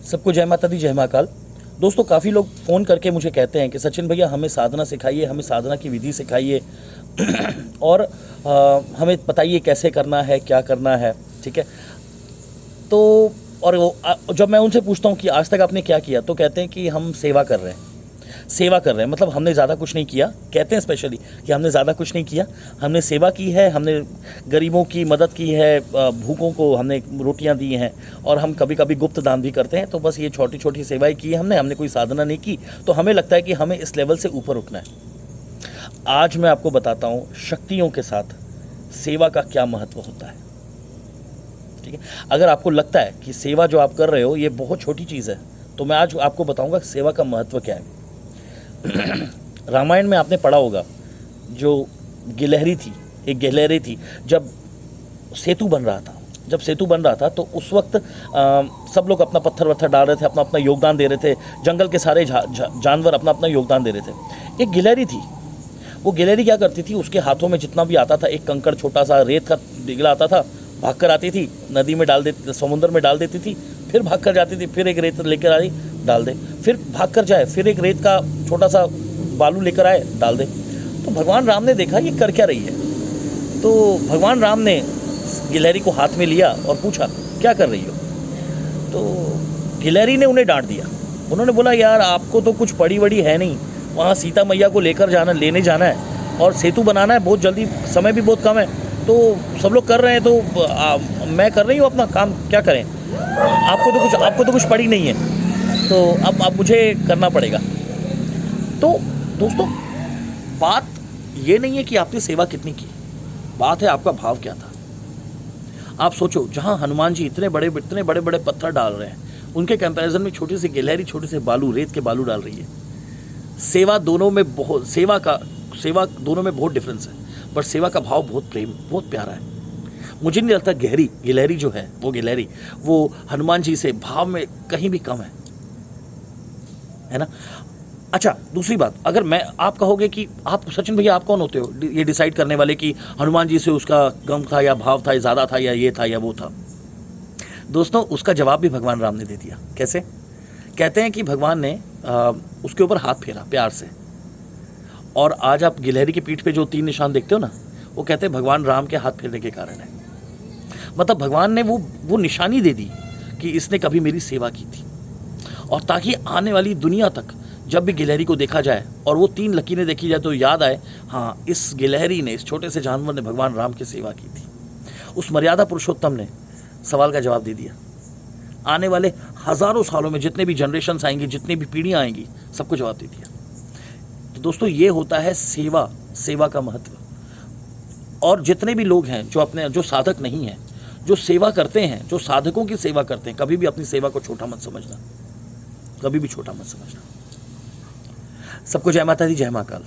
सबको जय माता दी, जय महाकाल। दोस्तों, काफ़ी लोग फ़ोन करके मुझे कहते हैं कि सचिन भैया हमें साधना सिखाइए, हमें साधना की विधि सिखाइए और हमें बताइए कैसे करना है, क्या करना है। ठीक है, तो और जब मैं उनसे पूछता हूँ कि आज तक आपने क्या किया, तो कहते हैं कि हम सेवा कर रहे हैं। सेवा कर रहे हैं मतलब हमने ज़्यादा कुछ नहीं किया। कहते हैं स्पेशली कि हमने ज़्यादा कुछ नहीं किया, हमने सेवा की है, हमने गरीबों की मदद की है, भूखों को हमने रोटियां दी हैं, और हम कभी कभी गुप्त दान भी करते हैं। तो बस ये छोटी छोटी सेवाएं की है हमने कोई साधना नहीं की। तो हमें लगता है कि हमें इस लेवल से ऊपर उठना है। आज मैं आपको बताता हूँ शक्तियों के साथ सेवा का क्या महत्व होता है। ठीक है, अगर आपको लगता है कि सेवा जो आप कर रहे हो ये बहुत छोटी चीज़ है, तो मैं आज आपको बताऊंगा सेवा का महत्व क्या है। रामायण में आपने पढ़ा होगा, जो गिलहरी थी, एक गिलहरी थी, जब सेतु बन रहा था तो उस वक्त सब लोग अपना पत्थर वत्थर डाल रहे थे, अपना अपना योगदान दे रहे थे। जंगल के सारे जानवर अपना अपना योगदान दे रहे थे। एक गिलहरी थी, वो गिलहरी क्या करती थी, उसके हाथों में जितना भी आता था, एक कंकड़ छोटा सा रेत का डिगला आता था, भाग कर आती थी, नदी में डाल देती, समुद्र में डाल देती थी, फिर भाग कर जाती थी, फिर एक रेत लेकर आई, डाल दे, फिर भाग कर जाए, फिर एक रेत का छोटा सा बालू लेकर आए, डाल दे। तो भगवान राम ने देखा ये कर क्या रही है। तो भगवान राम ने गिलहरी को हाथ में लिया और पूछा क्या कर रही हो। तो गिलहरी ने उन्हें डांट दिया। उन्होंने बोला यार आपको तो कुछ पड़ी वड़ी है नहीं, वहाँ सीता मैया को लेने जाना है और सेतु बनाना है, बहुत जल्दी, समय भी बहुत कम है, तो सब लोग कर रहे हैं, तो मैं कर रही हूँ अपना काम, क्या करें, आपको तो कुछ पड़ी नहीं है, तो अब मुझे करना पड़ेगा। तो दोस्तों, बात ये नहीं है कि आपने सेवा कितनी की, बात है आपका भाव क्या था। आप सोचो, जहाँ हनुमान जी इतने बड़े बड़े पत्थर डाल रहे हैं, उनके कंपैरिजन में छोटी सी गिलहरी छोटे से रेत के बालू डाल रही है। सेवा दोनों में बहुत डिफरेंस है, पर सेवा का भाव बहुत प्रेम, बहुत प्यारा है। मुझे नहीं लगता गिलहरी जो है, वो हनुमान जी से भाव में कहीं भी कम है ना। अच्छा, दूसरी बात, अगर आप कहोगे कि आप सचिन भैया आप कौन होते हो ये डिसाइड करने वाले कि हनुमान जी से उसका गम था या भाव था, ज़्यादा था या ये था या वो था। दोस्तों, उसका जवाब भी भगवान राम ने दे दिया। कैसे? कहते हैं कि भगवान ने उसके ऊपर हाथ फेरा प्यार से, और आज आप गिलहरी की पीठ पे जो 3 निशान देखते हो ना, वो कहते हैं भगवान राम के हाथ फेरने के कारण है। मतलब भगवान ने वो निशानी दे दी कि इसने कभी मेरी सेवा की थी, और ताकि आने वाली दुनिया तक जब भी गिलहरी को देखा जाए और वो 3 लकीरें देखी जाए तो याद आए, हाँ, इस गिलहरी ने, इस छोटे से जानवर ने भगवान राम की सेवा की थी। उस मर्यादा पुरुषोत्तम ने सवाल का जवाब दे दिया। आने वाले हज़ारों सालों में जितने भी जनरेशन्स आएंगी, जितनी भी पीढ़ियाँ आएंगी, सबको जवाब दे दिया। तो दोस्तों, ये होता है सेवा का महत्व। और जितने भी लोग हैं जो साधक नहीं हैं, जो सेवा करते हैं, जो साधकों की सेवा करते हैं, कभी भी अपनी सेवा को छोटा मत समझना, कभी भी छोटा मत समझना। सबको जय माता दी, जय महाकाल।